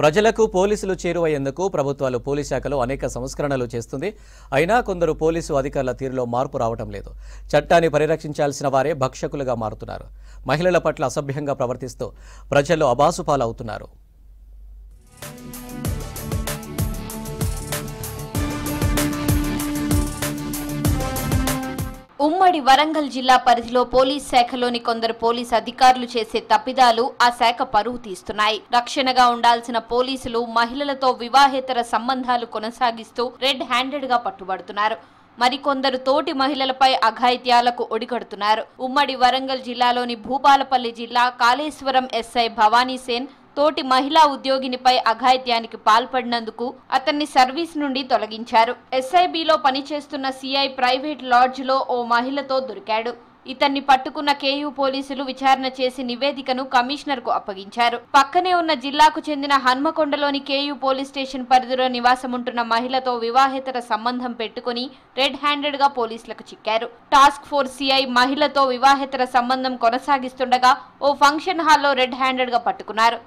ప్రజలకు పోలీసులు చేరువయ్యేందుకు ప్రభుత్వాలు పోలీస్ శాఖలో అనేక సంస్కరణలు చేస్తుంది. అయినా కొందరు పోలీసు అధికారుల తీరులో మార్పు రావటం లేదు. చట్టాన్ని పరిరక్షించాల్సిన వారే భక్షకులుగా మారుతున్నారు. మహిళల పట్ల అసభ్యంగా ప్రవర్తిస్తూ ప్రజల్లో అబాసుపాలవుతున్నారు. ఉమ్మడి వరంగల్ జిల్లా పరిధిలో పోలీస్ శాఖలోని కొందరు పోలీస్ అధికారులు చేసే తప్పిదాలు ఆ శాఖ పరువు తీస్తున్నాయి. రక్షణగా ఉండాల్సిన పోలీసులు మహిళలతో వివాహేతర సంబంధాలు కొనసాగిస్తూ రెడ్ హ్యాండెడ్ గా పట్టుబడుతున్నారు. మరికొందరు తోటి మహిళలపై అఘాయిత్యాలకు ఒడిగడుతున్నారు. ఉమ్మడి వరంగల్ జిల్లాలోని భూపాలపల్లి జిల్లా కాళేశ్వరం ఎస్ఐ భవానీ సేన్ తోటి మహిళా ఉద్యోగినిపై అఘాయిత్యానికి పాల్పడినందుకు అతన్ని సర్వీస్ నుండి తొలగించారు. ఎస్ఐబిలో పనిచేస్తున్న సిఐ ప్రైవేట్ లాడ్జ్ లో ఓ మహిళతో దొరికాడు. ఇతన్ని పట్టుకున్న కేయూ పోలీసులు విచారణ చేసి నివేదికను కమిషనర్ కు అప్పగించారు. పక్కనే ఉన్న జిల్లాకు చెందిన హన్మకొండలోని కేయూ పోలీస్ స్టేషన్ పరిధిలో నివాసముంటున్న మహిళతో వివాహేతర సంబంధం పెట్టుకుని రెడ్ హ్యాండెడ్ గా పోలీసులకు చిక్కారు. టాస్క్ ఫోర్స్ సిఐ మహిళతో వివాహేతర సంబంధం కొనసాగిస్తుండగా ఓ ఫంక్షన్ హాల్లో రెడ్ హ్యాండెడ్ గా పట్టుకున్నారు.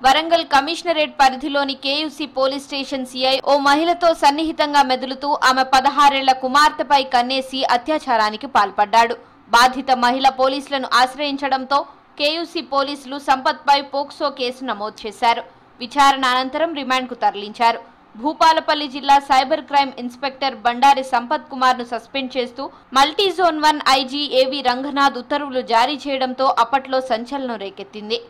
వరంగల్ కమిషనరేట్ పరిధిలోని కేయూసీ పోలీస్ స్టేషన్ సిఐ ఓ మహిళతో సన్నిహితంగా మెదులుతూ ఆమె 16 ఏళ్ల కుమార్తెపై కన్నేసి అత్యాచారానికి పాల్పడ్డాడు. బాధిత మహిళ పోలీసులను ఆశ్రయించడంతో కేయూసీ పోలీసులు సంపత్ పై పోక్సో కేసు నమోదు చేశారు. విచారణ అనంతరం రిమాండ్కు తరలించారు. భూపాలపల్లి జిల్లా cyber crime inspector Bandari Sampath Kumar ను సస్పెండ్ చేస్తూ మల్టీ జోన్ 1 ఐజీ ఏవి రంగనాథ్ ఉత్తర్వులు జారీ చేయడంతో అప్పట్లో సంచలనం రేకెత్తింది.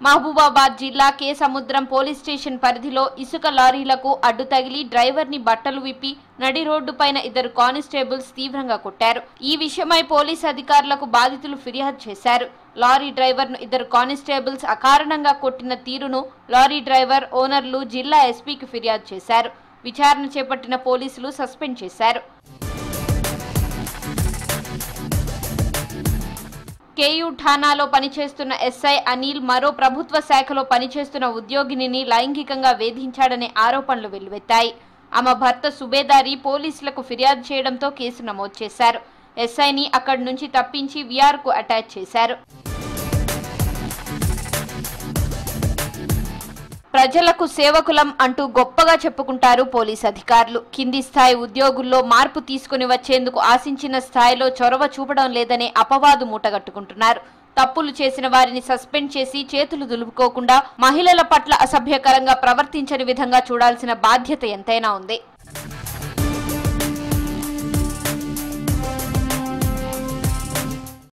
మహబూబాబాద్ జిల్లా కే సముద్రం పోలీస్ స్టేషన్ పరిధిలో ఇసుక లారీలకు అడ్డు తగిలి డ్రైవర్ ని బట్టలు విప్పి నడి రోడ్డుపైన 2 కానిస్టేబుల్స్ తీవ్రంగా కొట్టారు. ఈ విషయమై పోలీస్ అధికారులకు బాధితులు ఫిర్యాదు చేశారు. లారీ డ్రైవర్ ను 2 కానిస్టేబుల్స్ అకారణంగా కొట్టిన తీరును లారీ డ్రైవర్ ఓనర్లు జిల్లా ఎస్పీకి ఫిర్యాదు చేశారు. విచారణ చేపట్టిన పోలీసులు సస్పెండ్ చేశారు. కేయూ ఠానాలో పనిచేస్తున్న ఎస్ఐ అనిల్ మరో ప్రభుత్వ శాఖలో పనిచేస్తున్న ఉద్యోగిని లైంగికంగా వేధించాడనే ఆరోపణలు వెల్లువెత్తాయి. ఆమె భర్త సుబేదారి పోలీసులకు ఫిర్యాదు చేయడంతో కేసు నమోదు చేశారు. ఎస్ఐని అక్కడి నుంచి తప్పించి విఆర్కు అటాచ్ చేశారు. ప్రజలకు సేవకులం అంటూ గొప్పగా చెప్పుకుంటారు పోలీస్ అధికారులు. కింది స్థాయి ఉద్యోగుల్లో మార్పు తీసుకుని వచ్చేందుకు ఆశించిన స్థాయిలో చొరవ చూపడం లేదనే అపవాదు మూటగట్టుకుంటున్నారు. తప్పులు చేసిన వారిని సస్పెండ్ చేసి చేతులు దులుపుకోకుండా మహిళల పట్ల అసభ్యకరంగా ప్రవర్తించని విధంగా చూడాల్సిన బాధ్యత ఎంతైనా ఉంది.